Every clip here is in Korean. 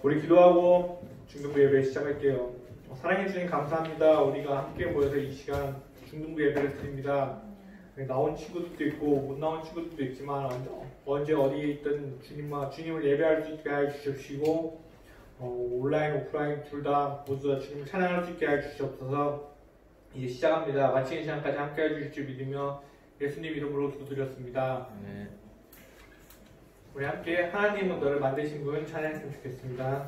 우리 기도하고 중등부 예배 시작할게요. 사랑해 주님 감사합니다. 우리가 함께 모여서 이 시간 중등부 예배를 드립니다. 나온 친구들도 있고 못 나온 친구들도 있지만 언제 어디에 있든 주님을 예배할 수 있게 해 주십시고 온라인 오프라인 둘 다 모두 다 주님을 찬양할 수 있게 해 주시옵소서. 이제 시작합니다. 마치는 시간까지 함께 해주실 줄 믿으며 예수님 이름으로 기도드렸습니다. 우리 함께 하나님은 너를 만드신 분 찬양했으면 좋겠습니다.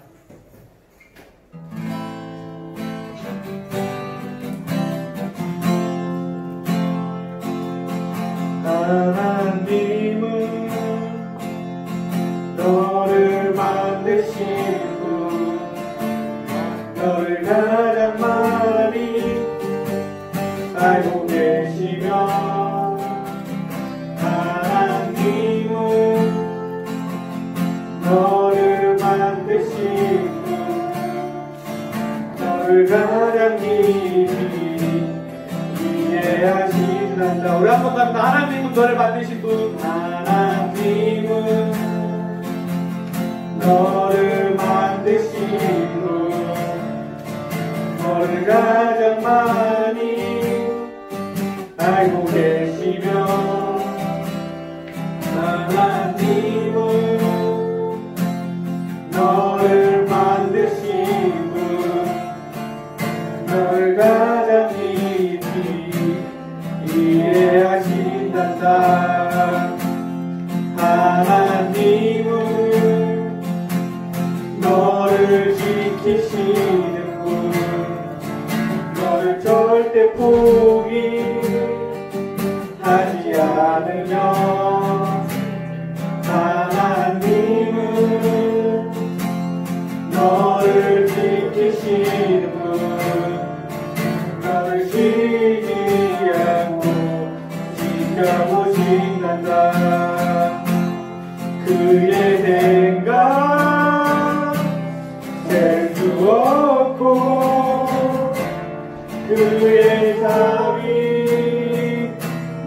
하나님은 너를 만드신 분, 너를 가장 많이 알고 계시며, 하나님은 너를 만드신 분, 너를 가장 깊이 이해하신단다. 우리 한번 갑니다. 하나님은 너를 만드신 분, 하나님은 너를 만드신 분, 너를 가장 많이 알고 계시며, 하나님은 너를 만드신 분, 너를 가장 깊이 이해하신단다. 하나님은 너를 지키시는 분, 너를 절대 포기하지 않으며, 하나님은 너를 지키시는 분, 너를 쉬지 않고 지켜보신단다. 그의 생각 셀 수 없고, 그의 삶이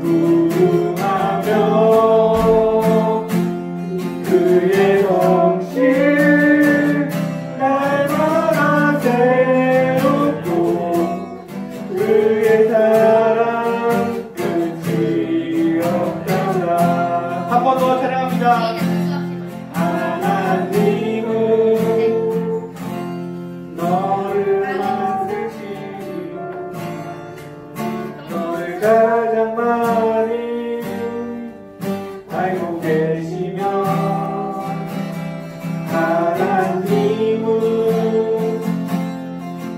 무궁하며, 그의 성실 날마다 새롭고, 그의 사랑 끝이 없단다. 한 번 더 찬양합니다. 하나님은 너를 만드시고 너를 가장 많이 알고 계시며, 하나님은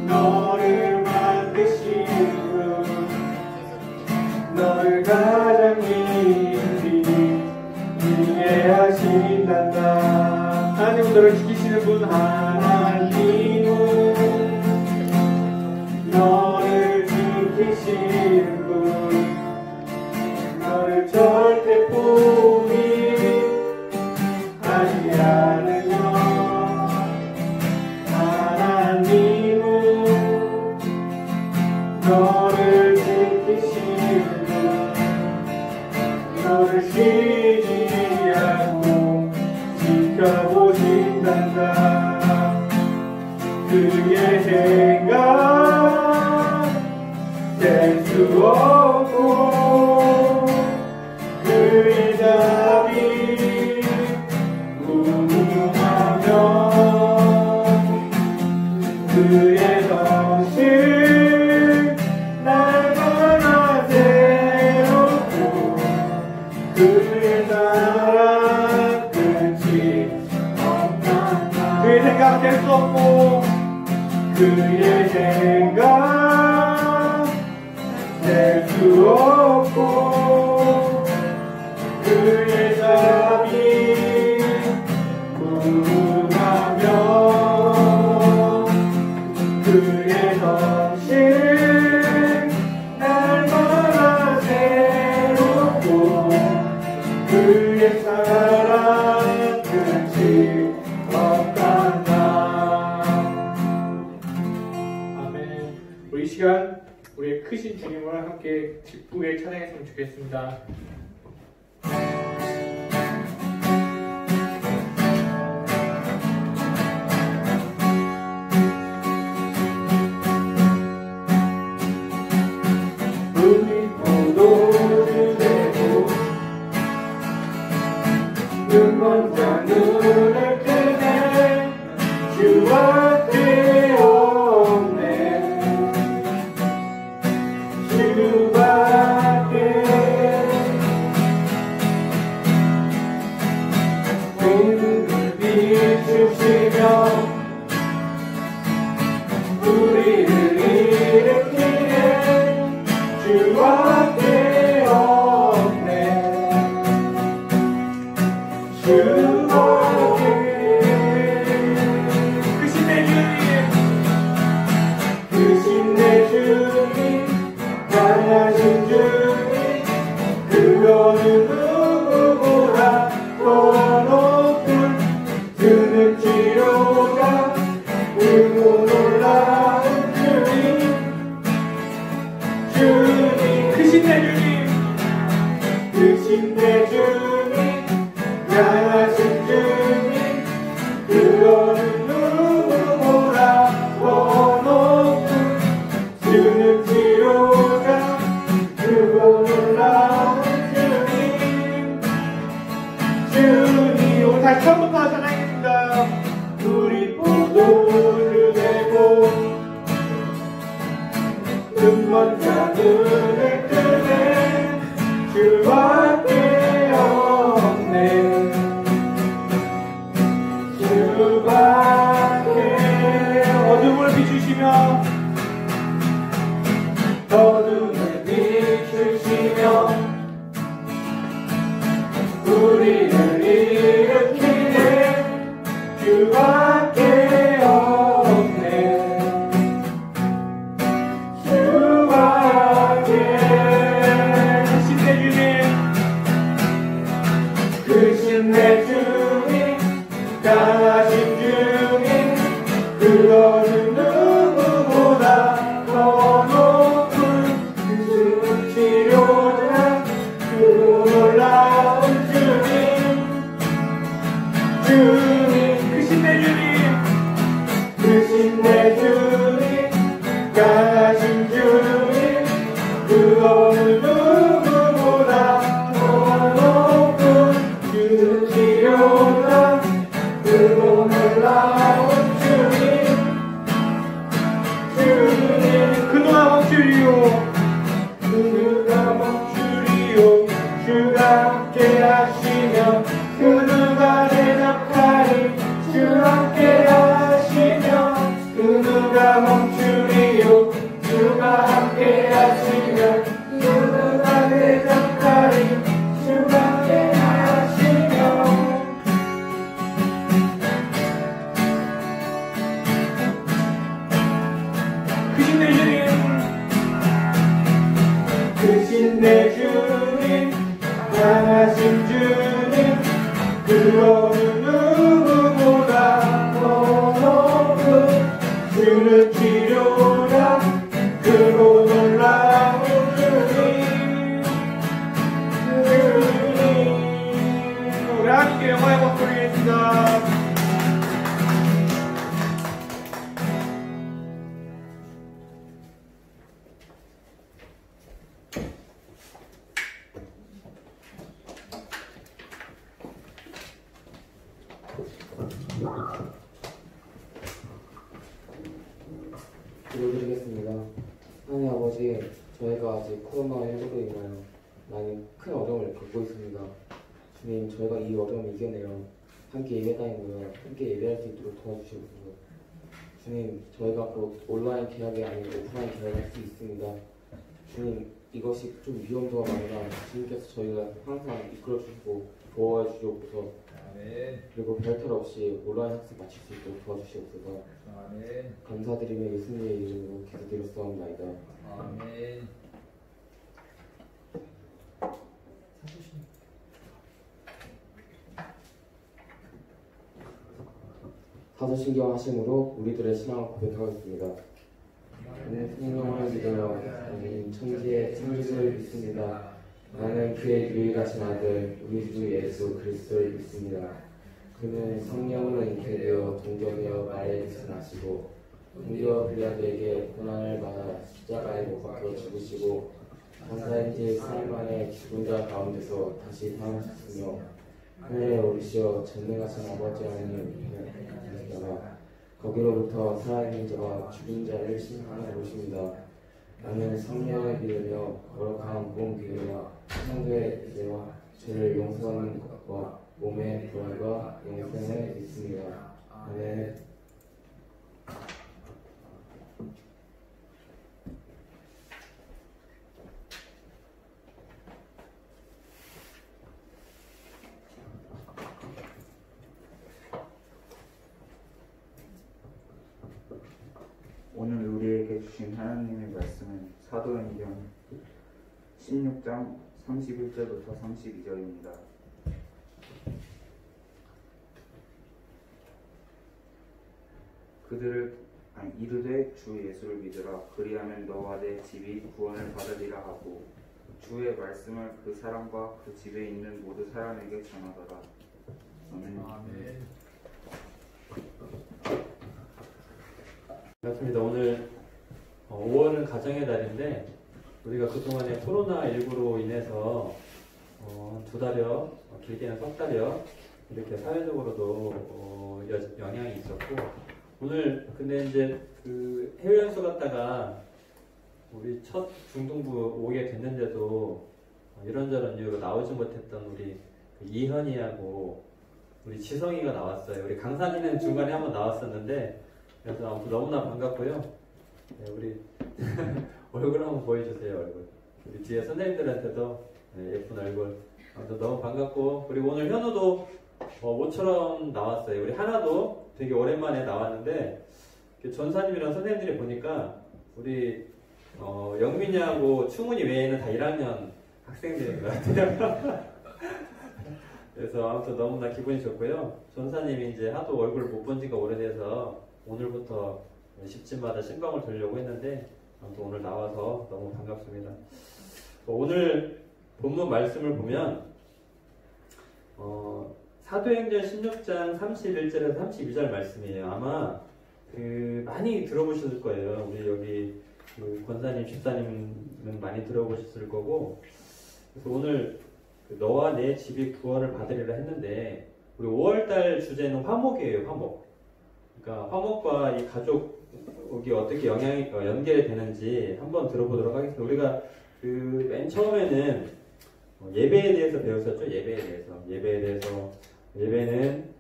너를 만드시고 너를 가장 깊이 이해하신단다. 하나님은 너를 지키시는 분, 하나님은 너를 지키시는 분, 너를 절대 포기하지 않으며, 하나님은 너를 지키시는 분, 너를 쉬지 않고 지켜보신단다. 그의 생각 셀 수 없고, 그의 답이 무궁하며, 그의 성실 날마다 새롭고, 그의 사랑 끝이 없단다. 그의 생각 셀 수 없고, 그의 생각 셀 수 없고, 그의 답이 무궁하며, 그의 성실 날마다 새롭고, 그의 사랑 끝이 없단다. 아멘. 우리 이 시간 우리의 크신 주님을 함께 기쁘게 찬양했으면 좋겠습니다. 주밖에 없네. 주밖에. 빛을 비추시며 우리를 일으키네. 주밖에 없네. 주밖에. 크신 내 주님, 크신 내 주님, 강하신 주님, 그거는 누구보다 더 높은 주는지로다. 크고 놀라운 주님, 주님, 크신 내 주님, 크신 내 주님, 강하신 주님, 그거는 누구보다 더 높은 주는지로다. 크고 놀라운 주님, 주님. 오늘 다시 처음부터 찬양했습니다. 우리 포도주 되고 눈먼 자들을 뜨네. 주밖에 없네. 주밖에. 어둠을 비추시며 어둠을 비추시며 우리를 일으키네. 주밖에 없네. 주밖에. 크신 내 주님, 크신 내 주님, 강하신 주님, 그거는 누구보다 더 높은 주는 치료자. 크고 놀라운 주님, 주님, 크신 내 주님, 크신 내 주님, 강하신 주님, 그거는 누구보다 더 높은 주는 치료자. 크고 놀라운 주님, 주님. 그 누가 멈추리요, 그 누가 멈추리요. 주가 함께 하시면 그 누가 대적하리. 주 함께 하시면 그 누가 멈추리요. 주가 함께 하시면 그 누가 대적하리. 주가 함께 하시면. 크신 내 주님, 크신 내 주님, 강하신 주님, 그거는 누구보다 더 높은 주는 치료자. 크고 놀라운 주님, 주님. 우리 하나님께 영광의 박수 드리겠습니다. 기도드리겠습니다. 하나님 아버지, 저희가 아직 코로나19로 인하여 많이 큰 어려움을 겪고 있습니다. 주님, 저희가 이 어려움을 이겨내어 함께 예배당에 모여 함께 예배할 수 있도록 도와주시옵소서. 주님, 저희가 앞으로 온라인 계약이 아닌 오프라인 계약을 할 수 있습니다. 주님, 이것이 좀 위험도가 많으나 주님께서 저희가 항상 이끌어주시고 도와해 주시옵소서. 아멘. 그리고 별탈 없이 온라인 학습 마칠 수 있도록 도와주시옵소서. 아멘. 감사드리며 예수님의 이름으로 기도드렸사옵나이다. 아멘. 사도신경 하심으로 우리들의 신앙을 고백하겠습니다. 나는 성령을 믿어요. 나는 천지의 창조주를 믿습니다. 나는 그의 유일하신 아들 우리 주 예수 그리스도를 믿습니다. 그는 성령으로 잉태되어 동정되어 마리아의 뜻을 나시고 본디오 빌라도에게 고난을 받아 십자가에 못 박혀 죽으시고 장사인 지 4일 만에 죽은 자 가운데서 다시 살아나셨으며 하늘에 오르시어 전능하신 아버지 하나님 앞에 계시다가 거기로부터 살아있는 자와 죽은 자를 심판하러 오십니다. 나는 성령을 믿으며 거룩한 본 교회와 성도의 이제와 죄를 용서하는 것과 몸의 부활과 영생을 믿습니다. 아멘. 오늘 우리에게 주신 하나님의 말씀은 사도행전 16장 31절부터 32절입니다. 이르되 주 예수를 믿으라. 그리하면 너와 내 집이 구원을 받으리라 하고 주의 말씀을 그 사람과 그 집에 있는 모두 사람에게 전하더라. 아멘. 아멘. 반갑습니다. 오늘 5월은 가정의 달인데 우리가 그동안에 코로나19로 인해서 두 달여, 길게는 석 달여 이렇게 사회적으로도 영향이 있었고 오늘 근데 이제 그 해외 연수 갔다가 우리 첫 중등부 오게 됐는데도 이런저런 이유로 나오지 못했던 우리 이현이하고 우리 지성이가 나왔어요. 우리 강산이는 중간에 한번 나왔었는데 그래서 아무튼 너무나 반갑고요. 네, 우리 얼굴 한번 보여주세요. 얼굴. 우리 뒤에 선생님들한테도 네, 예쁜 얼굴. 아무튼 너무 반갑고 그리고 오늘 현우도 모처럼 나왔어요. 우리 하나도 되게 오랜만에 나왔는데 전사님이랑 선생님들이 보니까 우리 영민이하고 충훈이 외에는 다 1학년 학생들인 것 같아요. 그래서 아무튼 너무나 기분이 좋고요. 전사님이 이제 하도 얼굴 못 본 지가 오래돼서 오늘부터 10집마다 신방을 들려고 했는데 아무튼 오늘 나와서 너무 반갑습니다. 오늘 본문 말씀을 보면 사도행전 16장 31절에서 32절 말씀이에요. 아마 많이 들어보셨을 거예요. 우리 여기 권사님, 집사님은 많이 들어보셨을 거고 그래서 오늘 너와 내 집이 구원을 받으리라 했는데 우리 5월달 주제는 화목이에요. 화목. 그러니까 화목과 이 가족이 어떻게 연결이 되는지 한번 들어보도록 하겠습니다. 우리가 맨 처음에는 예배에 대해서 배웠었죠. 예배에 대해서 예배는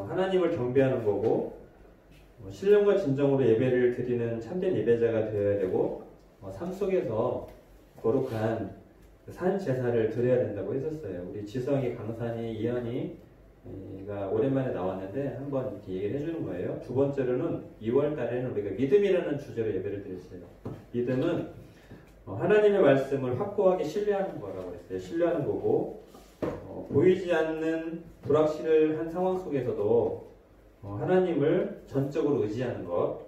하나님을 경배하는 거고 신령과 진정으로 예배를 드리는 참된 예배자가 되어야 되고 삶 속에서 거룩한 산 제사를 드려야 된다고 했었어요. 우리 지성이, 강산이, 이현이가 오랜만에 나왔는데 한번 이렇게 얘기를 해주는 거예요. 두 번째로는 2월 달에는 우리가 믿음이라는 주제로 예배를 드렸어요. 믿음은 하나님의 말씀을 확고하게 신뢰하는 거라고 했어요. 신뢰하는 거고 보이지 않는 불확실을 한 상황 속에서도 하나님을 전적으로 의지하는 것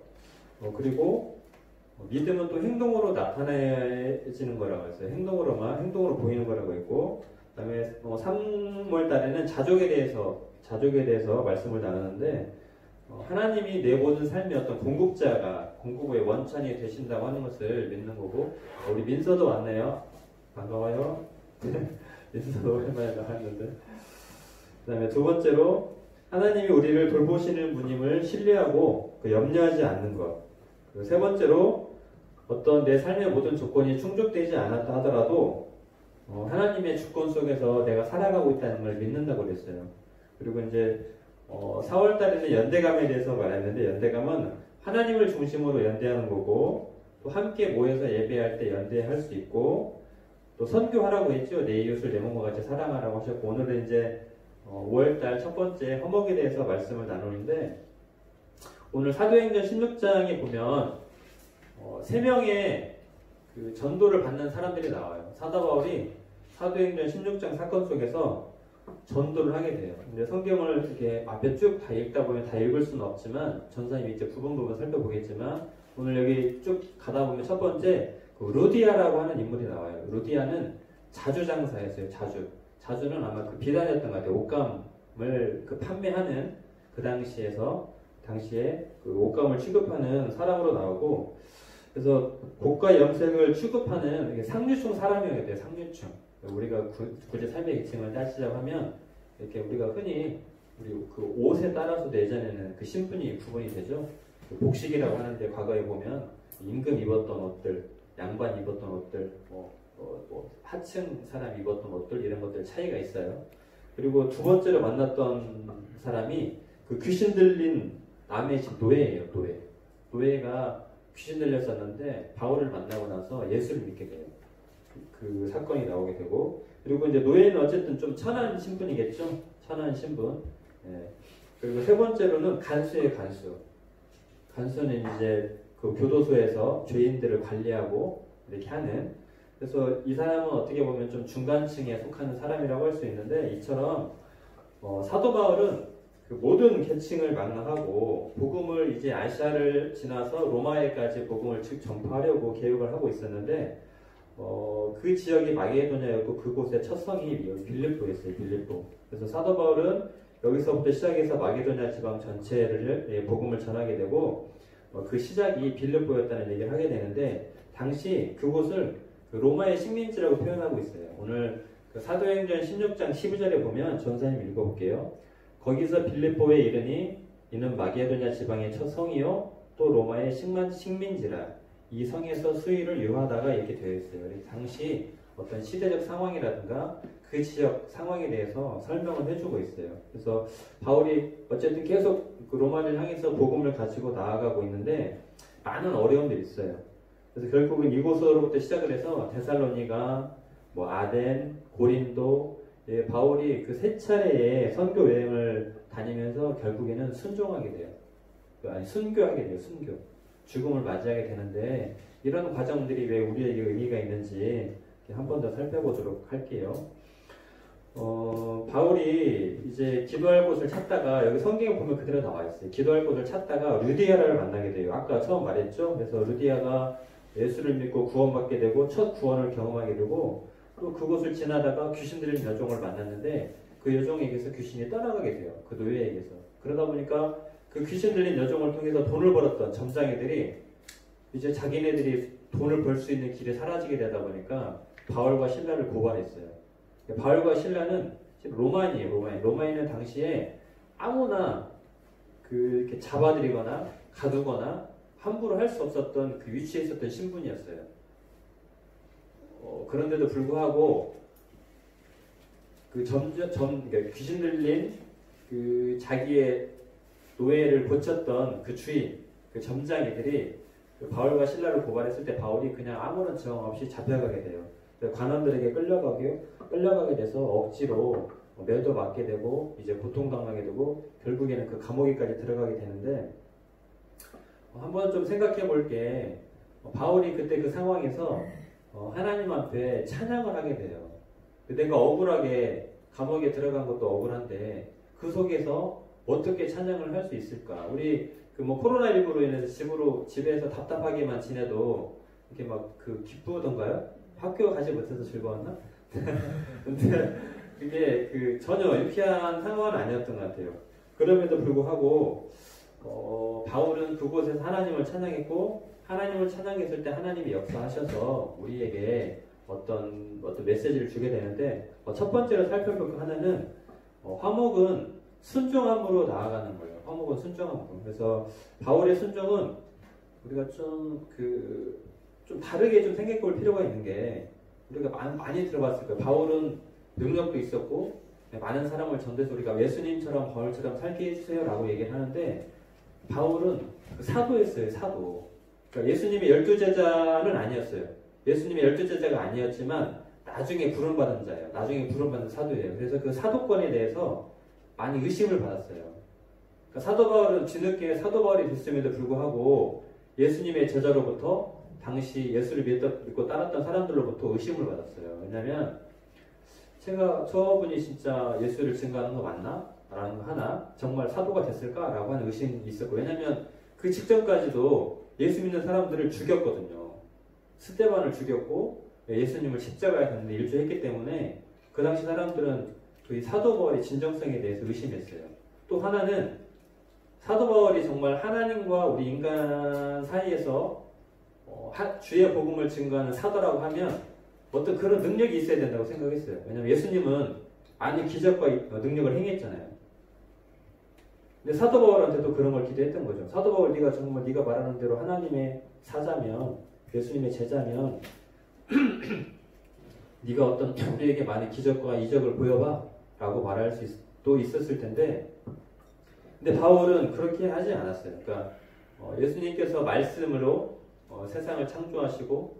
그리고 믿음은 또 행동으로 나타내지는 거라고 했어요. 행동으로 보이는 거라고 했고 그 다음에 3월 달에는 자족에 대해서 말씀을 나누는데 하나님이 내 모든 삶의 어떤 공급의 원천이 되신다고 하는 것을 믿는 거고 우리 민서도 왔네요. 반가워요. 민서도 오랜만에 나왔는데 그 다음에 두 번째로 하나님이 우리를 돌보시는 분임을 신뢰하고 염려하지 않는 것. 그리고 세 번째로 어떤 내 삶의 모든 조건이 충족되지 않았다 하더라도 하나님의 주권 속에서 내가 살아가고 있다는 걸 믿는다고 그랬어요. 그리고 이제 4월 달에는 연대감에 대해서 말했는데 연대감은 하나님을 중심으로 연대하는 거고 또 함께 모여서 예배할 때 연대할 수 있고 또 선교하라고 했죠. 내 이웃을 내 몸과 같이 사랑하라고 하셨고 오늘은 이제 5월달 첫 번째 화목에 대해서 말씀을 나누는데 오늘 사도행전 16장에 보면 3명의 그 전도를 받는 사람들이 나와요. 사도 바울이 사도행전 16장 사건 속에서 전도를 하게 돼요. 근데 성경을 이렇게 앞에 쭉 다 읽다 보면 다 읽을 수는 없지만 전사님이 이제 부분 살펴보겠지만 오늘 여기 쭉 가다 보면 첫 번째 루디아라고 하는 인물이 나와요. 루디아는 자주장사였어요. 자주는 아마 그 비단이었던 것 같아요. 옷감을 판매하는 그 당시에 그 옷감을 취급하는 사람으로 나오고 그래서 고가 염색을 취급하는 상류층 사람이어야 돼요. 상류층. 우리가 굳이 삶의 계층을 따지자고 하면 이렇게 우리가 흔히 우리 그 옷에 따라서도 예전에는 그 신분이 구분이 되죠. 그 복식이라고 하는데 과거에 보면 임금 입었던 옷들, 양반 입었던 옷들, 하층 사람 입었던 옷들 이런 것들 차이가 있어요. 그리고 두 번째로 만났던 사람이 그 귀신 들린 남의 집 노예예요. 노예가 귀신 들렸었는데 바울을 만나고 나서 예수를 믿게 돼요. 그 사건이 나오게 되고, 그리고 이제 노예는 어쨌든 좀 천한 신분이겠죠. 천한 신분. 예. 그리고 세 번째로는 간수예요. 간수는 이제 그 교도소에서 죄인들을 관리하고 이렇게 하는. 그래서 이 사람은 어떻게 보면 좀 중간층에 속하는 사람이라고 할 수 있는데, 이처럼 사도 바울은 그 모든 계층을 망라하고 복음을 이제 아시아를 지나서 로마에까지 복음을 전파하려고 계획을 하고 있었는데, 그 지역이 마게도냐였고 그곳의 첫 성이 빌립보였어요. 빌립보. 그래서 사도 바울은 여기서부터 시작해서 마게도냐 지방 전체를 복음을 전하게 되고, 그 시작이 빌립보였다는 얘기를 하게 되는데, 당시 그곳을 그 로마의 식민지라고 표현하고 있어요. 오늘 그 사도행전 16장 12절에 보면 전사님 읽어볼게요. 거기서 빌립보에 이르니 이는 마게도냐 지방의 첫 성이요 또 로마의 식민지라. 이 성에서 수의를 유하다가 이렇게 되어 있어요. 당시 어떤 시대적 상황이라든가 그 지역 상황에 대해서 설명을 해주고 있어요. 그래서 바울이 어쨌든 계속 그 로마를 향해서 복음을 가지고 나아가고 있는데 많은 어려움들이 있어요. 그래서 결국은 이곳으로부터 시작을 해서 데살로니가, 아덴, 고린도, 바울이 그 세 차례의 선교 여행을 다니면서 결국에는 순교하게 돼요. 순교. 죽음을 맞이하게 되는데, 이런 과정들이 왜 우리에게 의미가 있는지 한 번 더 살펴보도록 할게요. 바울이 이제 기도할 곳을 찾다가, 여기 성경에 보면 그대로 나와 있어요. 기도할 곳을 찾다가 루디아를 만나게 돼요. 아까 처음 말했죠? 그래서 루디아가 예수를 믿고 구원받게 되고 첫 구원을 경험하게 되고, 또 그곳을 지나다가 귀신 들린 여종을 만났는데 그 여종에게서 귀신이 떠나가게 돼요. 그 노예에게서. 그러다 보니까 그 귀신 들린 여종을 통해서 돈을 벌었던 점장이들이 이제 자기네들이 돈을 벌 수 있는 길이 사라지게 되다 보니까 바울과 실라를 고발했어요. 바울과 실라는 로마인이에요. 로마인은 당시에 아무나 이렇게 잡아들이거나 가두거나 함부로 할 수 없었던 그 위치에 있었던 신분이었어요. 그런데도 불구하고 그러니까 귀신 들린 그 자기의 노예를 고쳤던 그 주인, 그 점장이들이 그 바울과 실라를 고발했을 때 바울이 그냥 아무런 저항 없이 잡혀가게 돼요. 관원들에게 끌려가게 돼서 억지로 매도 맞게 되고 이제 고통당하게 되고 결국에는 그 감옥에까지 들어가게 되는데, 한번 좀 생각해 볼 게, 바울이 그때 그 상황에서 하나님 앞에 찬양을 하게 돼요. 내가 억울하게 감옥에 들어간 것도 억울한데 그 속에서 어떻게 찬양을 할 수 있을까? 우리 코로나19로 인해서 집에서 답답하게만 지내도 이렇게 기쁘던가요? 학교 가지 못해서 즐거웠나? 근데 그게 전혀 유쾌한 상황은 아니었던 것 같아요. 그럼에도 불구하고 바울은 그곳에서 하나님을 찬양했고, 하나님을 찬양했을 때 하나님이 역사하셔서 우리에게 어떤 메시지를 주게 되는데, 첫 번째로 살펴볼 거 하나는 화목은 순종함으로 나아가는 거예요. 화목은 순종함으로. 그래서 바울의 순종은 우리가 좀 다르게 좀 생각해 볼 필요가 있는 게, 우리가 많이 들어봤을 거예요. 바울은 능력도 있었고 많은 사람을 전도해서 우리가 예수님처럼 바울처럼 살게 해주세요라고 얘기를 하는데, 바울은 사도였어요. 사도. 그러니까 예수님의 12제자는 아니었어요. 예수님의 12제자가 아니었지만 나중에 부름받은 자예요. 나중에 부름받은 사도예요. 그래서 그 사도권에 대해서 많이 의심을 받았어요. 그러니까 사도 바울은 뒤늦게 사도 바울이 됐음에도 불구하고 예수님의 제자로부터 당시 예수를 믿고 따랐던 사람들로부터 의심을 받았어요. 왜냐하면 저분이 진짜 예수를 증거하는 거 맞나? 라는 거 하나, 정말 사도가 됐을까? 라고 하는 의심이 있었고, 왜냐하면 그 직전까지도 예수 믿는 사람들을 죽였거든요. 스데반을 죽였고 예수님을 십자가에 갔는데 일주했기 때문에 그 당시 사람들은 이 사도 바울의 진정성에 대해서 의심했어요. 또 하나는 사도 바울이 정말 하나님과 우리 인간 사이에서 주의 복음을 증거하는 사도라고 하면 어떤 그런 능력이 있어야 된다고 생각했어요. 왜냐하면 예수님은 많은 기적과 능력을 행했잖아요. 근데 사도 바울한테도 그런 걸 기대했던 거죠. 사도 바울 네가 정말 네가 말하는 대로 하나님의 사자면 예수님의 제자면 네가 어떤 우리에게 많은 기적과 이적을 보여봐 라고 말할 수도 있었을 텐데 근데 바울은 그렇게 하지 않았어요. 그러니까 예수님께서 말씀으로 세상을 창조하시고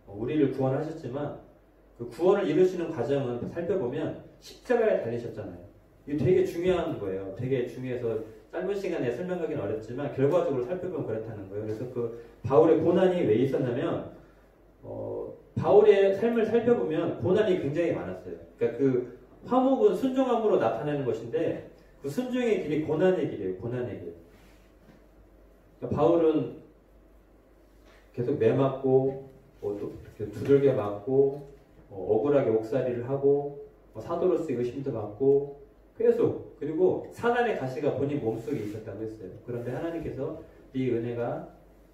우리를 구원하셨지만 그 구원을 이루시는 과정은 살펴보면 십자가에 달리셨잖아요. 이게 되게 중요한 거예요. 되게 중요해서 짧은 시간에 설명하기는 어렵지만 결과적으로 살펴보면 그렇다는 거예요. 그래서 그 바울의 고난이 왜 있었냐면 바울의 삶을 살펴보면 고난이 굉장히 많았어요. 그러니까 그 화목은 순종함으로 나타내는 것인데 그 순종의 길이 고난의 길이에요. 고난의 길. 그러니까 바울은 계속 매 맞고 또 두들겨 맞고 억울하게 옥살이를 하고 사도로서 의심도 받고 계속 그리고 사단의 가시가 본인 몸속에 있었다고 했어요. 그런데 하나님께서 네 은혜가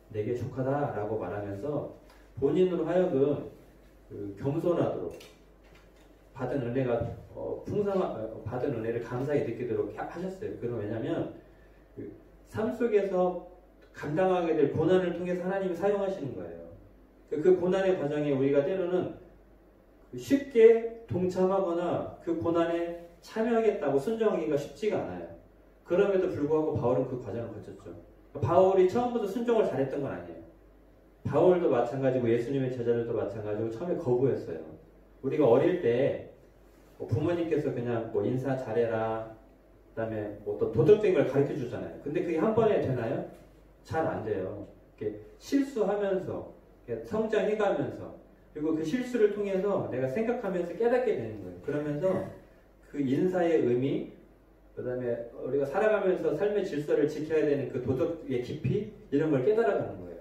내게 족하다라고 말하면서 본인으로 하여금 겸손하도록 받은 은혜가 받은 은혜를 감사히 느끼도록 하셨어요. 그건 왜냐하면 삶 속에서 감당하게 될 고난을 통해서 하나님이 사용하시는 거예요. 그 고난의 과정에 우리가 때로는 쉽게 동참하거나 그 고난에 참여하겠다고 순종하기가 쉽지가 않아요. 그럼에도 불구하고 바울은 그 과정을 거쳤죠. 바울이 처음부터 순종을 잘했던 건 아니에요. 바울도 마찬가지고 예수님의 제자들도 마찬가지고 처음에 거부했어요. 우리가 어릴 때 부모님께서 그냥 인사 잘해라 그다음에 어떤 도덕적인 걸 가르쳐 주잖아요. 근데 그게 한 번에 되나요? 잘 안 돼요. 이렇게 실수하면서 이렇게 성장해가면서 그리고 그 실수를 통해서 내가 생각하면서 깨닫게 되는 거예요. 그러면서 그 인사의 의미 그다음에 우리가 살아가면서 삶의 질서를 지켜야 되는 그 도덕의 깊이 이런 걸 깨달아가는 거예요.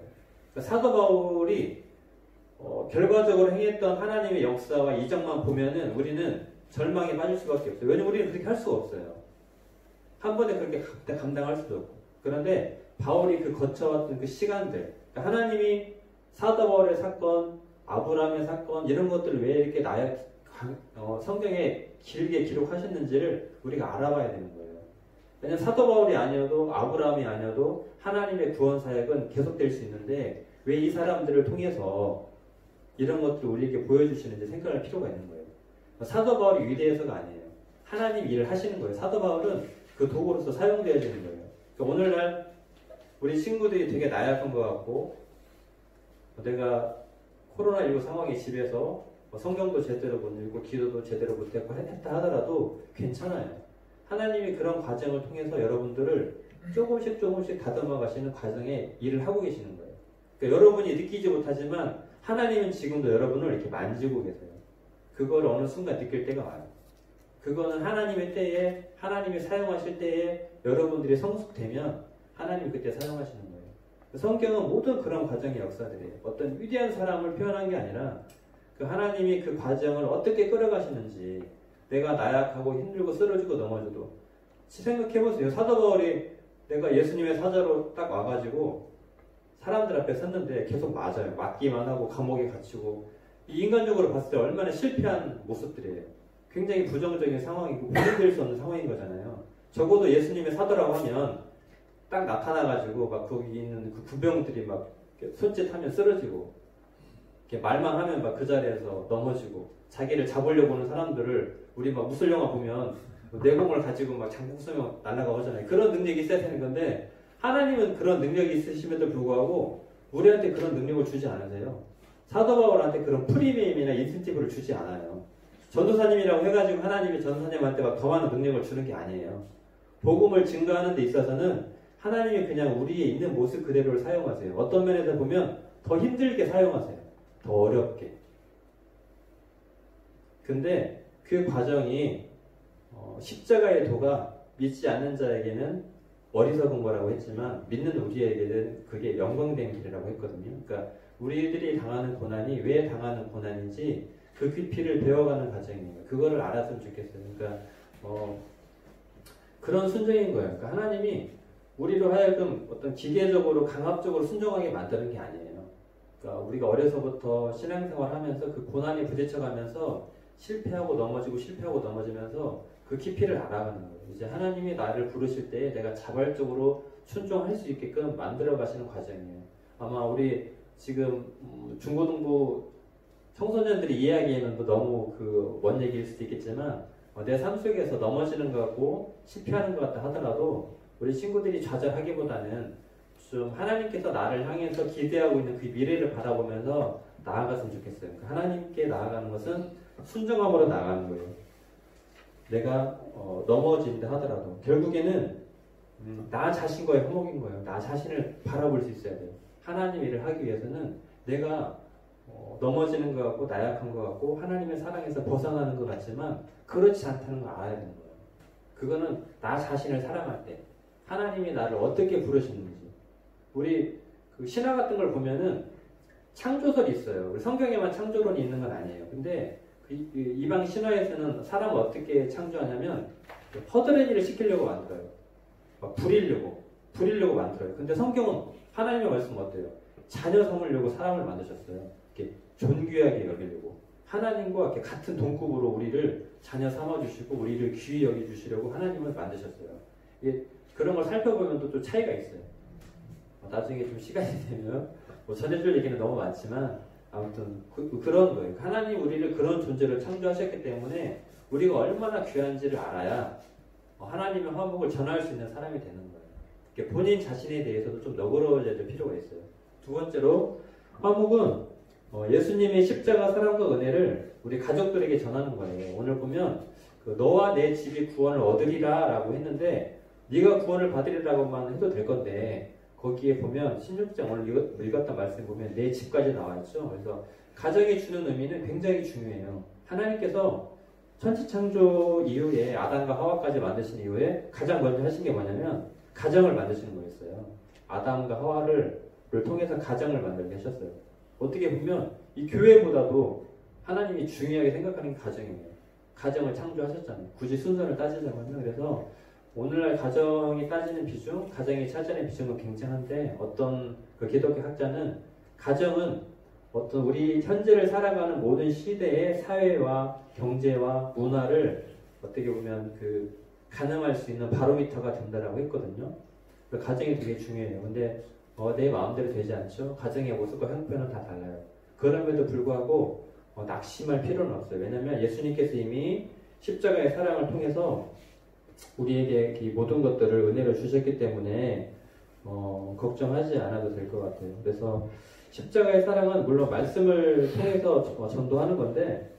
그러니까 사도 바울이 결과적으로 행했던 하나님의 역사와 이적만 보면은 우리는 절망에 빠질 수밖에 없어요. 왜냐면 우리는 그렇게 할 수가 없어요. 한 번에 그렇게 감당할 수도 없고. 그런데 바울이 그 거쳐왔던 그 시간들, 그러니까 하나님이 사도 바울의 사건, 아브라함의 사건 이런 것들을 왜 이렇게 성경에 길게 기록하셨는지를 우리가 알아봐야 되는 거예요. 왜냐하면 사도 바울이 아니어도 아브라함이 아니어도 하나님의 구원 사역은 계속될 수 있는데 왜 이 사람들을 통해서 이런 것들을 우리에게 보여주시는지 생각할 필요가 있는 거예요. 사도 바울이 위대해서가 아니에요. 하나님 일을 하시는 거예요. 사도 바울은 그 도구로서 사용되어야 되는 거예요. 그러니까 오늘날 우리 친구들이 되게 나약한 것 같고 내가 코로나19 상황에 집에서 성경도 제대로 못 읽고 기도도 제대로 못했고 했다 하더라도 괜찮아요. 하나님이 그런 과정을 통해서 여러분들을 조금씩 다듬어 가시는 과정에 일을 하고 계시는 거예요. 그러니까 여러분이 느끼지 못하지만 하나님은 지금도 여러분을 이렇게 만지고 계세요. 그걸 어느 순간 느낄 때가 와요. 그거는 하나님의 때에 하나님이 사용하실 때에 여러분들이 성숙되면 하나님이 그때 사용하시는 거예요. 성경은 모든 그런 과정의 역사들이에요. 어떤 위대한 사람을 표현한 게 아니라 그 하나님이 그 과정을 어떻게 끌어가시는지 내가 나약하고 힘들고 쓰러지고 넘어져도 생각해보세요. 사도 바울이 내가 예수님의 사자로 딱 와가지고 사람들 앞에 섰는데 계속 맞아요. 맞기만 하고 감옥에 갇히고 인간적으로 봤을 때 얼마나 실패한 모습들이에요. 굉장히 부정적인 상황이고 보존될 수 없는 상황인 거잖아요. 적어도 예수님의 사도라고 하면 딱 나타나가지고 막 거기 있는 그 구병들이 막 손짓하면 쓰러지고 이렇게 말만 하면 막 그 자리에서 넘어지고 자기를 잡으려고 하는 사람들을 우리 막 무술 영화 보면 내공을 가지고 막 장국 쏘면 날아가고 하잖아요. 그런 능력이 있어야 되는 건데 하나님은 그런 능력이 있으심에도 불구하고 우리한테 그런 능력을 주지 않으세요. 사도 바울한테 그런 프리미엄이나 인센티브를 주지 않아요. 전도사님이라고 해가지고 하나님이 전도사님한테 막 더 많은 능력을 주는 게 아니에요. 복음을 증거하는 데 있어서는 하나님이 그냥 우리의 있는 모습 그대로를 사용하세요. 어떤 면에서 보면 더 힘들게 사용하세요. 더 어렵게. 근데 그 과정이 십자가의 도가 믿지 않는 자에게는 어리석은 거라고 했지만 믿는 우리에게는 그게 영광된 길이라고 했거든요. 그러니까 우리들이 당하는 고난이 왜 당하는 고난인지 그 깊이를 배워가는 과정이에요. 그거를 알았으면 좋겠어요. 그러니까 그런 순종인 거예요. 그러니까 하나님이 우리로 하여금 어떤 기계적으로 강압적으로 순종하게 만드는 게 아니에요. 그러니까 우리가 어려서부터 신앙생활 하면서 그 고난에 부딪혀가면서 실패하고 넘어지면서 그 깊이를 알아가는 거예요. 이제 하나님이 나를 부르실 때 내가 자발적으로 순종할 수 있게끔 만들어 가시는 과정이에요. 아마 우리 지금 중고등부 청소년들이 이야기하면 너무 먼 얘기일 수도 있겠지만 내 삶 속에서 넘어지는 것 같고 실패하는 것 같다 하더라도 우리 친구들이 좌절하기보다는 좀 하나님께서 나를 향해서 기대하고 있는 그 미래를 바라보면서 나아갔으면 좋겠어요. 그러니까 하나님께 나아가는 것은 순종함으로 나아가는 거예요. 내가 넘어진다 하더라도 결국에는 나 자신과의 화목인 거예요. 나 자신을 바라볼 수 있어야 돼요. 하나님 일을 하기 위해서는 내가 넘어지는 것 같고 나약한 것 같고 하나님의 사랑에서 벗어나는 것 같지만 그렇지 않다는 걸 알아야 되는 거예요. 그거는 나 자신을 사랑할 때 하나님이 나를 어떻게 부르시는지 우리 신화 같은 걸 보면은 창조설이 있어요. 우리 성경에만 창조론이 있는 건 아니에요. 근데 이방 신화에서는 사람을 어떻게 창조하냐면 허드렛일을 시키려고 만들어요. 막 부리려고 만들어요. 근데 성경은 하나님의 말씀은 어때요? 자녀 삼으려고 사람을 만드셨어요. 이렇게 존귀하게 여기려고 하나님과 이렇게 같은 동급으로 우리를 자녀 삼아주시고 우리를 귀히 여겨주시려고 하나님을 만드셨어요. 그런 걸 살펴보면 또 차이가 있어요. 나중에 좀 시간이 되면 전해줄 얘기는 너무 많지만 아무튼 그런 거예요. 하나님 우리를 그런 존재로 창조하셨기 때문에 우리가 얼마나 귀한지를 알아야 하나님의 화목을 전할 수 있는 사람이 되는 거예요. 본인 자신에 대해서도 좀 너그러워져야 될 필요가 있어요. 두 번째로 화목은 예수님의 십자가 사랑과 은혜를 우리 가족들에게 전하는 거예요. 오늘 보면 너와 내 집이 구원을 얻으리라 라고 했는데 네가 구원을 받으리라고만 해도 될 건데 거기에 보면 16장 오늘 읽었던 말씀 보면 내 집까지 나와 있죠. 그래서 가정이 주는 의미는 굉장히 중요해요. 하나님께서 천지창조 이후에 아담과 하와까지 만드신 이후에 가장 먼저 하신 게 뭐냐면 가정을 만드시는 거였어요. 아담과 하와를 통해서 가정을 만들게 하셨어요. 어떻게 보면 이 교회보다도 하나님이 중요하게 생각하는 게 가정이에요. 가정을 창조하셨잖아요. 굳이 순서를 따지자면요. 그래서 오늘날 가정이 따지는 비중, 가정이 차지하는 비중은 굉장한데 어떤 기독교 학자는 가정은 어떤 우리 현재를 살아가는 모든 시대의 사회와 경제와 문화를 어떻게 보면 가늠할 수 있는 바로미터가 된다라고 했거든요. 가정이 되게 중요해요. 근데 내 마음대로 되지 않죠. 가정의 모습과 형편은 다 달라요. 그럼에도 불구하고 낙심할 필요는 없어요. 왜냐하면 예수님께서 이미 십자가의 사랑을 통해서 우리에게 이 모든 것들을 은혜로 주셨기 때문에 걱정하지 않아도 될 것 같아요. 그래서 십자가의 사랑은 물론 말씀을 통해서 전도하는 건데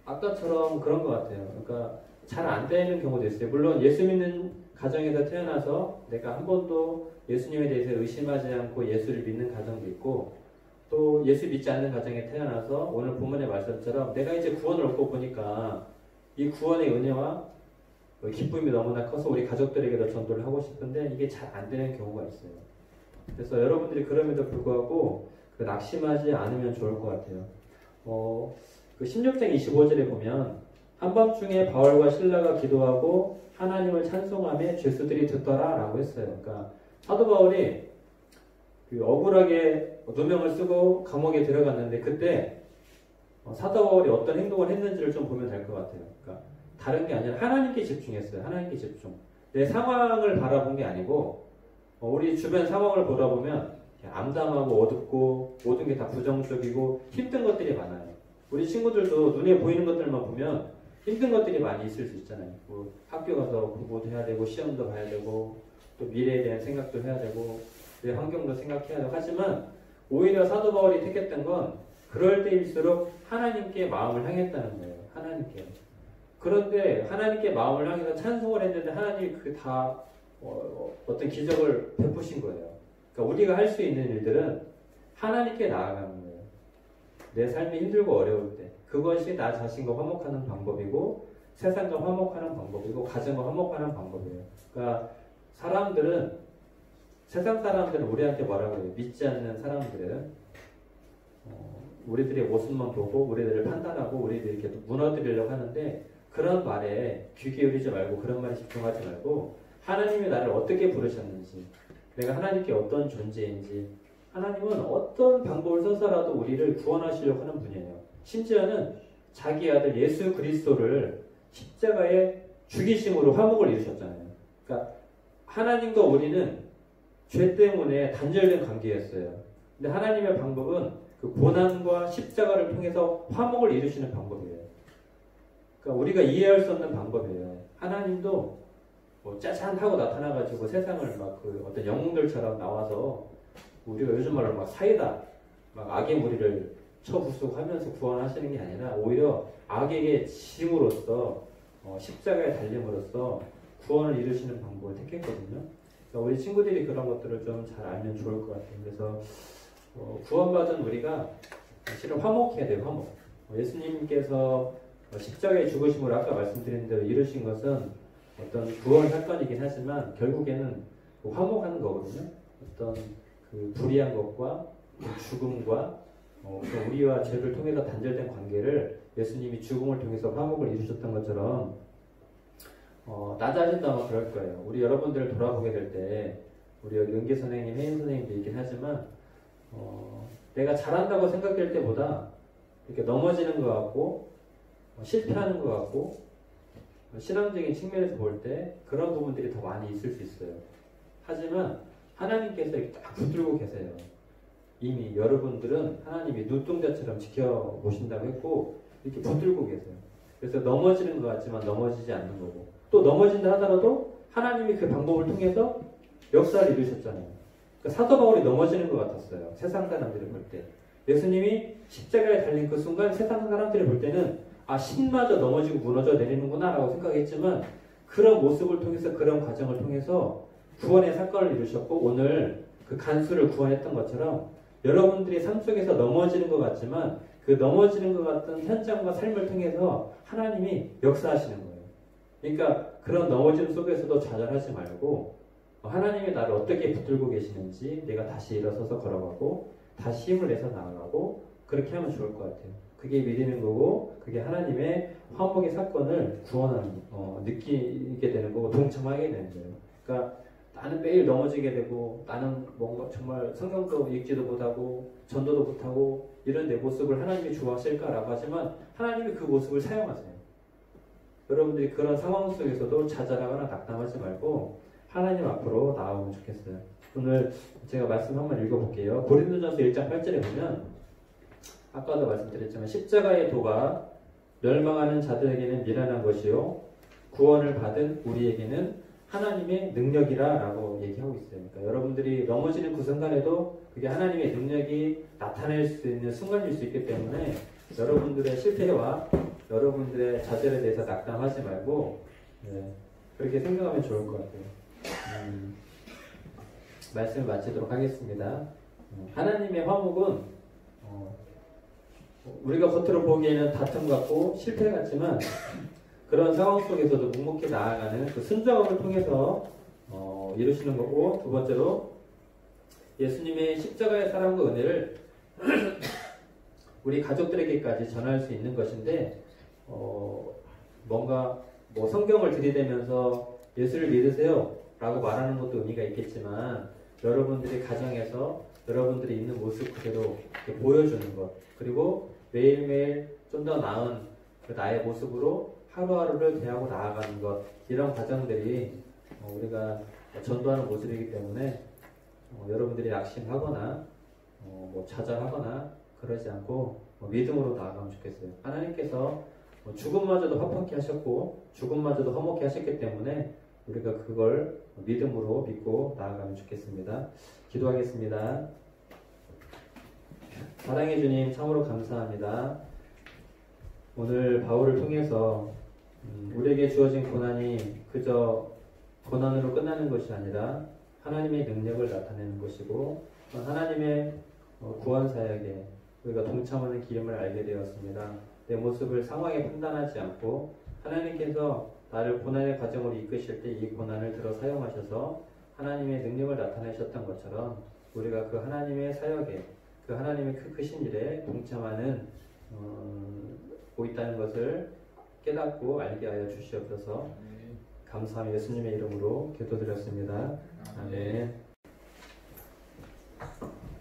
아까처럼 그런 것 같아요. 그러니까 잘 안 되는 경우도 있어요. 물론 예수 믿는 가정에서 태어나서 내가 한 번도 예수님에 대해서 의심하지 않고 예수를 믿는 가정도 있고 또 예수 믿지 않는 가정에 태어나서 오늘 본문의 말씀처럼 내가 이제 구원을 얻고 보니까 이 구원의 은혜와 기쁨이 너무나 커서 우리 가족들에게도 전도를 하고 싶은데 이게 잘 안 되는 경우가 있어요. 그래서 여러분들이 그럼에도 불구하고 낙심하지 않으면 좋을 것 같아요. 16장 25절에 보면 한밤중에 바울과 실라가 기도하고 하나님을 찬송하며 죄수들이 듣더라 라고 했어요. 그러니까 사도 바울이 억울하게 누명을 쓰고 감옥에 들어갔는데 그때 사도 바울이 어떤 행동을 했는지를 좀 보면 될 것 같아요. 그러니까 다른 게 아니라 하나님께 집중했어요. 하나님께 집중. 내 상황을 바라본 게 아니고 우리 주변 상황을 보다 보면 암담하고 어둡고 모든 게 다 부정적이고 힘든 것들이 많아요. 우리 친구들도 눈에 보이는 것들만 보면 힘든 것들이 많이 있을 수 있잖아요. 뭐 학교 가서 공부도 해야 되고 시험도 봐야 되고 또 미래에 대한 생각도 해야 되고 내 환경도 생각해야 되고 하지만 오히려 사도 바울이 택했던 건 그럴 때일수록 하나님께 마음을 향했다는 거예요. 하나님께. 그런데 하나님께 마음을 향해서 찬송을 했는데 하나님이 그게 다 어떤 기적을 베푸신 거예요. 그러니까 우리가 할 수 있는 일들은 하나님께 나아가는 거예요. 내 삶이 힘들고 어려울 때 그것이 나 자신과 화목하는 방법이고 세상과 화목하는 방법이고 가정과 화목하는 방법이에요. 그러니까 세상 사람들은 우리한테 뭐라고 해요? 믿지 않는 사람들은 우리들의 모습만 보고 우리들을 판단하고 우리들 이렇게 무너뜨리려고 하는데 그런 말에 귀 기울이지 말고 그런 말에 집중하지 말고 하나님이 나를 어떻게 부르셨는지 내가 하나님께 어떤 존재인지 하나님은 어떤 방법을 써서라도 우리를 구원하시려고 하는 분이에요. 심지어는 자기 아들 예수 그리스도를 십자가의 죽이심으로 화목을 이루셨잖아요. 그러니까 하나님과 우리는 죄 때문에 단절된 관계였어요. 근데 하나님의 방법은 그 고난과 십자가를 통해서 화목을 이루시는 방법이에요. 그러니까 우리가 이해할 수 없는 방법이에요. 하나님도 뭐 짜잔하고 나타나가지고 세상을 막 그 어떤 영웅들처럼 나와서 우리가 요즘 말로 막 사이다, 막 악의 무리를 쳐부수고하면서 구원하시는 게 아니라 오히려 악에게 짐으로써 십자가에 달림으로써 구원을 이루시는 방법을 택했거든요. 그러니까 우리 친구들이 그런 것들을 좀 잘 알면 좋을 것 같아요. 그래서 구원받은 우리가 실은 화목해야 돼요. 화목. 예수님께서 십자가의 죽으심으로 아까 말씀드린 대로 이루신 것은 어떤 구원 사건이긴 하지만 결국에는 화목하는 거거든요. 어떤 그 불의한 것과 그 죽음과 그 우리와 죄를 통해서 단절된 관계를 예수님이 죽음을 통해서 화목을 이루셨던 것처럼 나 자신도 아마 그럴 거예요. 우리 여러분들을 돌아보게 될 때 우리 여기 은기 선생님, 혜인 선생님도 있긴 하지만 내가 잘한다고 생각될 때보다 이렇게 넘어지는 것 같고 실패하는 것 같고 신앙적인 측면에서 볼 때 그런 부분들이 더 많이 있을 수 있어요. 하지만 하나님께서 이렇게 딱 붙들고 계세요. 이미 여러분들은 하나님이 눈동자처럼 지켜보신다고 했고 이렇게 붙들고 계세요. 그래서 넘어지는 것 같지만 넘어지지 않는 거고 또 넘어진다 하더라도 하나님이 그 방법을 통해서 역사를 이루셨잖아요. 그러니까 사도 바울이 넘어지는 것 같았어요. 세상 사람들이 볼 때. 예수님이 십자가에 달린 그 순간 세상 사람들이 볼 때는 신마저 넘어지고 무너져 내리는구나 라고 생각했지만 그런 모습을 통해서 그런 과정을 통해서 구원의 사건을 이루셨고 오늘 그 간수를 구원했던 것처럼 여러분들이 삶 속에서 넘어지는 것 같지만 그 넘어지는 것 같은 현장과 삶을 통해서 하나님이 역사하시는 거예요. 그러니까 그런 넘어짐 속에서도 좌절하지 말고 하나님이 나를 어떻게 붙들고 계시는지 내가 다시 일어서서 걸어가고 다시 힘을 내서 나아가고 그렇게 하면 좋을 것 같아요. 그게 믿음인 거고 그게 하나님의 화목의 사건을 구원하는 느끼게 되는 거고 동참하게 되는 거예요. 그러니까 나는 매일 넘어지게 되고 나는 뭔가 정말 성경도 읽지도 못하고 전도도 못하고 이런 내 모습을 하나님이 좋아하실까라고 하지만 하나님이 그 모습을 사용하세요. 여러분들이 그런 상황 속에서도 좌절하거나 낙담하지 말고 하나님 앞으로 나아오면 좋겠어요. 오늘 제가 말씀 한번 읽어볼게요. 고린도전서 1장 8절에 보면 아까도 말씀드렸지만 십자가의 도가 멸망하는 자들에게는 미련한 것이요 구원을 받은 우리에게는 하나님의 능력이라 라고 얘기하고 있어요. 그러니까 여러분들이 넘어지는 그 순간에도 그게 하나님의 능력이 나타낼 수 있는 순간일 수 있기 때문에 여러분들의 실패와 여러분들의 좌절에 대해서 낙담하지 말고 그렇게 생각하면 좋을 것 같아요. 말씀을 마치도록 하겠습니다. 하나님의 화목은 우리가 겉으로 보기에는 다툼 같고 실패 같지만 그런 상황 속에서도 묵묵히 나아가는 그 순종함을 통해서 이루시는 거고 두 번째로 예수님의 십자가의 사랑과 은혜를 우리 가족들에게까지 전할 수 있는 것인데 뭔가 뭐 성경을 들이대면서 예수를 믿으세요 라고 말하는 것도 의미가 있겠지만 여러분들이 가정에서 여러분들이 있는 모습 그대로 보여주는 것 그리고 매일매일 좀 더 나은 그 나의 모습으로 하루하루를 대하고 나아가는 것 이런 과정들이 우리가 전도하는 모습이기 때문에 여러분들이 낙심하거나 뭐 좌절하거나 그러지 않고 믿음으로 나아가면 좋겠어요. 하나님께서 죽음마저도 화평케 하셨고 죽음마저도 화목케 하셨기 때문에 우리가 그걸 믿음으로 믿고 나아가면 좋겠습니다. 기도하겠습니다. 사랑해 주님 참으로 감사합니다. 오늘 바울을 통해서 우리에게 주어진 고난이 그저 고난으로 끝나는 것이 아니라 하나님의 능력을 나타내는 것이고 하나님의 구원 사역에 우리가 동참하는 기름을 알게 되었습니다. 내 모습을 상황에 판단하지 않고 하나님께서 나를 고난의 과정으로 이끄실 때 이 고난을 들어 사용하셔서 하나님의 능력을 나타내셨던 것처럼 우리가 그 하나님의 사역에 그 하나님의 크신 일에 동참하는 고 있다는 것을 깨닫고 알게 하여 주시옵소서. 감사하며 예수님의 이름으로 기도드렸습니다. 아멘.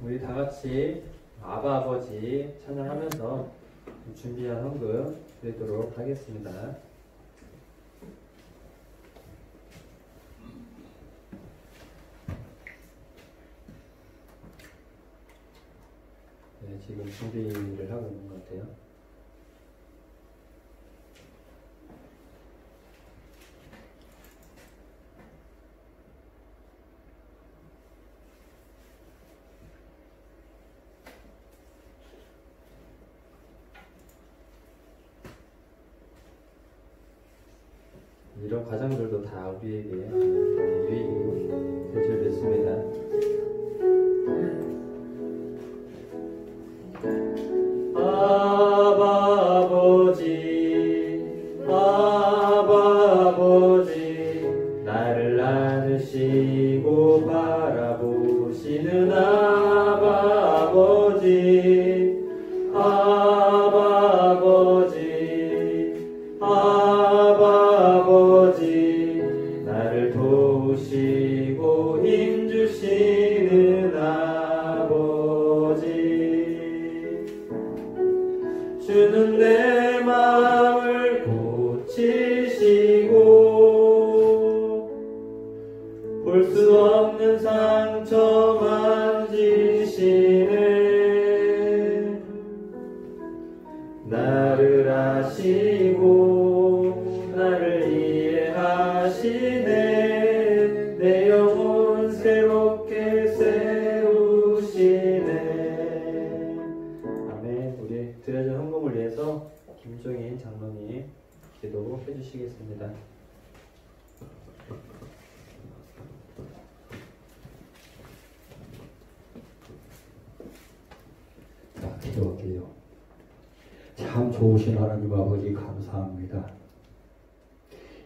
우리 다 같이 아바 아버지 찬양하면서 준비한 헌금 드리도록 하겠습니다. 지금 준비를 하고 있는 것 같아요. 이런 과정들도 다 우리에게 유익이 될 줄 믿습니다. 아바 아버지, 아바 아버지, 나를 안으시고 바라보시는 아바 아버지, 아바 아버지, 아바 아버지, 나를 도우시고 힘주시는 아버지. 주는 내 마음을 고치시고 볼 수 없는 상처 만지시네. 나를 아시고 나를 이해하시네. 내 영혼 새롭게 세우시네. 아멘. 우리 드려진 헌금을 위해서 김종인 장로님 기도해 주시겠습니다. 자, 기도할게요. 참 좋으신 하나님 아버지 감사합니다.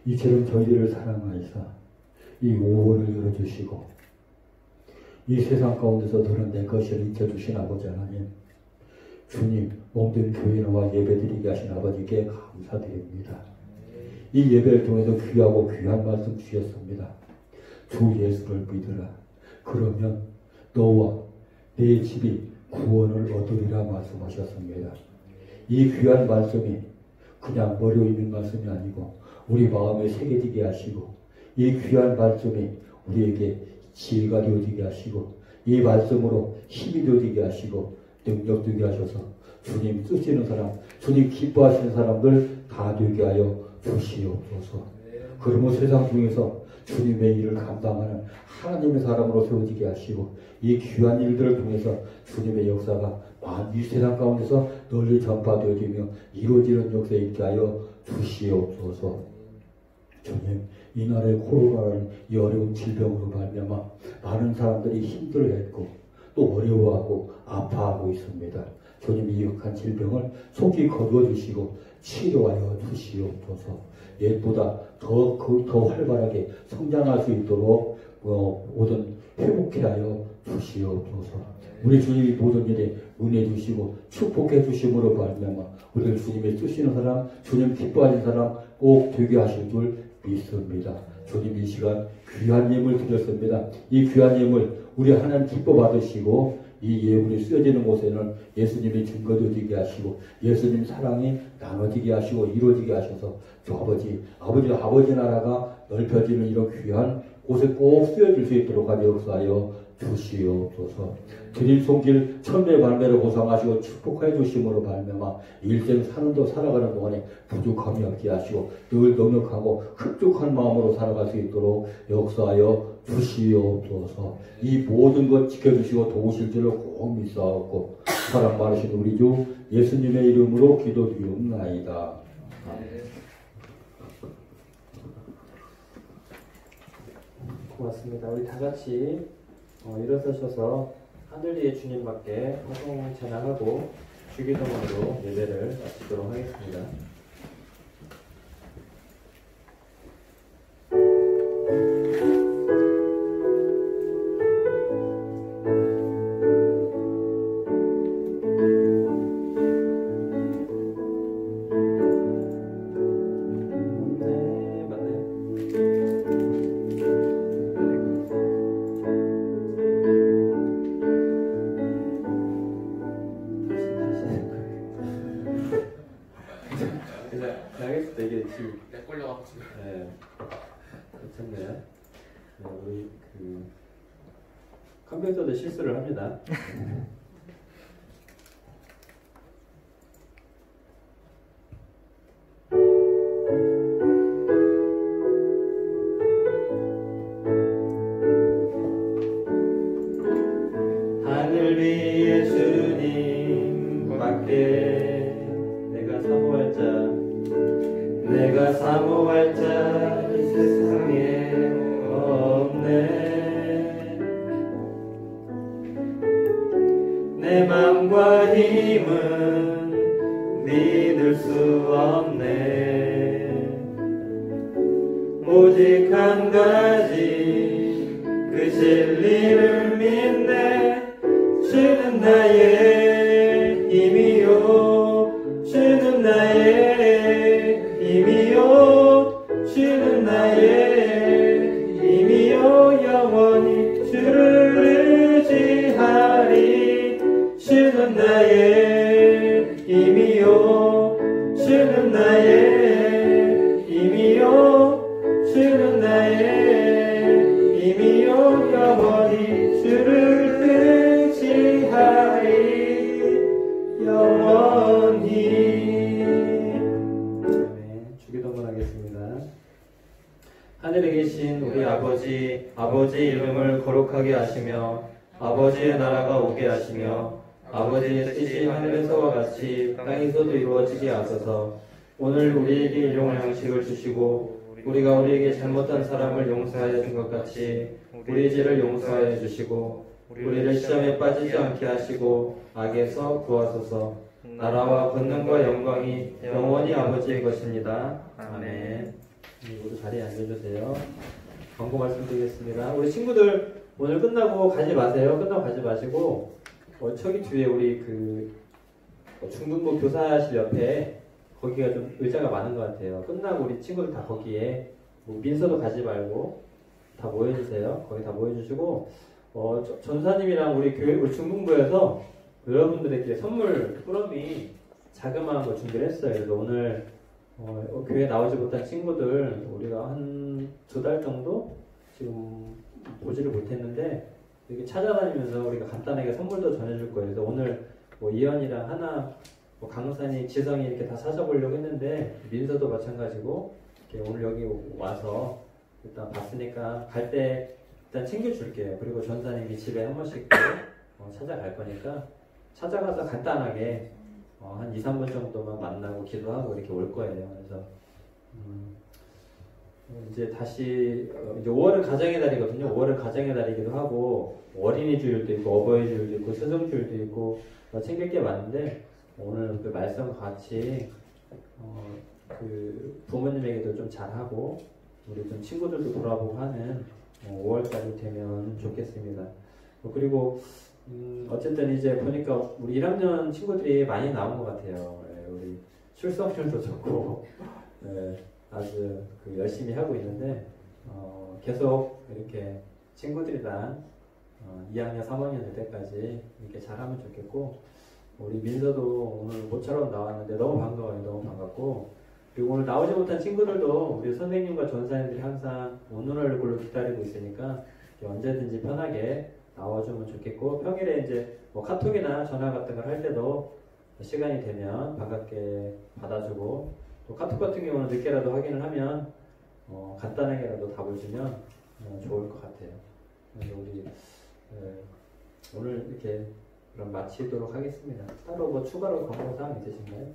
이처럼 저희들을 사랑하시사 이 5월을 열어주시고 이 세상 가운데서 드러낸 것을 잊혀주신 아버지 하나님, 주님 몸된 교회와 예배드리게 하신 아버지께 감사드립니다. 이 예배를 통해서 귀하고 귀한 말씀 주셨습니다. 주 예수를 믿으라. 그러면 너와 내 집이 구원을 얻으리라 말씀하셨습니다. 이 귀한 말씀이 그냥 머리에 있는 말씀이 아니고 우리 마음에 새겨지게 하시고 이 귀한 말씀이 우리에게 지혜가 되어지게 하시고 이 말씀으로 힘이 되어지게 하시고 능력 되게 하셔서 주님 쓰시는 사람, 주님 기뻐하시는 사람들 다 되게 하여 주시옵소서. 그러면 세상 중에서 주님의 일을 감당하는 하나님의 사람으로 세워지게 하시고 이 귀한 일들을 통해서 주님의 역사가 이 세상 가운데서 널리 전파되어지며 이루어지는 역사에 있게 하여 주시옵소서. 주님, 이날의 코로나라는 이 어려운 질병으로 말미암아 많은 사람들이 힘들어했고 또 어려워하고 아파하고 있습니다. 주님, 이 역한 질병을 속히 거두어주시고 치료하여 주시옵소서. 옛보다 더 활발하게 성장할 수 있도록 모든 회복케 하여 주시옵소서. 우리 주님이 모든 일에 은혜 주시고 축복해 주심으로 말미암아 우리를 주님의 쓰시는 사람, 주님 기뻐하는 사람 꼭 되게 하실 줄 믿습니다. 주님, 이 시간 귀한 예물 드렸습니다. 이 귀한 예물 우리 하나님 기뻐 받으시고 이 예물이 쓰여지는 곳에는 예수님이 증거되게 하시고 예수님 사랑이 나눠지게 하시고 이루어지게 하셔서 주 아버지 나라가 넓혀지는 이런 귀한 곳에 꼭 쓰여질 수 있도록 하여 역사하여 주시옵소서. 드릴 손길 천배 발매를 보상하시고 축복해 주심으로 발매마 일생 살아가는 동안에 부족함이 없게 하시고 늘 능력하고 흡족한 마음으로 살아갈 수 있도록 역사하여 주시옵소서. 이 모든 것 지켜주시고 도우실 줄을 꼭 믿사옵고 사랑 많으신 우리 주 예수님의 이름으로 기도드리옵나이다. 고맙습니다. 우리 다 같이 일어서셔서 하늘 위의 주님밖에 화성 찬양하고 주기도문으로 예배를 마치도록 하겠습니다. 알겠습니다. 이게 지금 내 걸려가지고 지금. 네, 괜찮네요. 네, 우리 컴퓨터도 실수를 합니다. 하늘 위에 주님 밖에 내가 사모할 자 이 세상에 없네. 내 맘과 힘은 믿을 수 없네. 오직 한 가지 그 진리를 믿네. 주는 나의 힘이요, 주는 나의 힘이요, 주는 나의 힘이요. 영원히 주를 의지하리. 주는 나의 힘이요, 주는 나의 힘이요, 주는 나의 힘이요. 영원히 주를 의지하리. 영원히. 네, 주기도문 하겠습니다. 하늘에 계신 우리 아버지, 아버지의 이름을 거룩하게 하시며 아버지의 나라가 오게 하시며 아버지의 뜻이 하늘에서와 같이 땅에서도 이루어지게 하소서. 오늘 우리에게 일용할 양식을 주시고 우리가 우리에게 잘못한 사람을 용서하여 준 것 같이 우리 죄를 용서하여 주시고 우리를 시험에 빠지지 않게 하시고 악에서 구하소서. 나라와 권능과 영광이 영원히 아버지의 것입니다. 아멘. 모두 자리에 앉아주세요. 광고 말씀드리겠습니다. 우리 친구들 오늘 끝나고 가지 마세요. 끝나고 가지 마시고 저기 뒤에 우리 그 중등부 교사실 옆에 거기가 좀 의자가 많은 것 같아요. 끝나고 우리 친구들 다 거기에 민서도 가지 말고 다 모여주세요. 거기 다 모여주시고 전사님이랑 우리 교회 우리 중등부에서 여러분들에게 선물 꾸러미 자그마한 거 준비를 했어요. 그래서 오늘 교회 나오지 못한 친구들 우리가 한 2달 정도 지금 보지를 못했는데 이렇게 찾아다니면서 우리가 간단하게 선물도 전해줄 거예요. 그래서 오늘 이현이랑 하나, 강산이, 지성이 이렇게 다 찾아보려고 했는데 민서도 마찬가지고 이렇게 오늘 여기 와서 일단 봤으니까 갈 때 일단 챙겨줄게요. 그리고 전사님이 집에 한 번씩 찾아갈 거니까 찾아가서 간단하게 한 2, 3분 정도만 만나고 기도하고 이렇게 올 거예요. 그래서 이제 다시 이제 5월은 가정의 달이거든요. 5월은 가정의 달이기도 하고 어린이 주일도 있고 어버이 주일도 있고 스승 주일도 있고 챙길 게 많은데 오늘 그 말씀과 같이 그 부모님에게도 좀 잘하고 우리 좀 친구들도 돌아보고 하는 5월달이 되면 좋겠습니다. 그리고 어쨌든 이제 보니까 우리 1학년 친구들이 많이 나온 것 같아요. 우리 출석률도 좋고 아주 열심히 하고 있는데 계속 이렇게 친구들이랑 2학년, 3학년 될 때까지 이렇게 잘하면 좋겠고 우리 민서도 오늘 모처럼 나왔는데 너무 반가워요. 너무 반갑고 그리고 오늘 나오지 못한 친구들도 우리 선생님과 전사님들이 항상 오는 얼굴로 기다리고 있으니까 언제든지 편하게 나와주면 좋겠고 평일에 이제 카톡이나 전화 같은 걸 할 때도 시간이 되면 반갑게 받아주고 또 카톡 같은 경우는 늦게라도 확인을 하면 간단하게라도 답을 주면 좋을 것 같아요. 그래서 우리 오늘 이렇게 그럼 마치도록 하겠습니다. 따로 추가로 광고사항 있으신가요?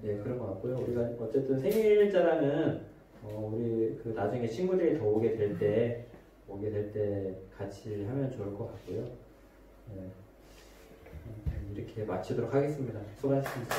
네, 그런 것 같고요. 우리가 어쨌든 생일 자랑은 우리 그 나중에 친구들이 더 오게 될 때 같이 하면 좋을 것 같고요. 네, 이렇게 마치도록 하겠습니다. 수고하셨습니다.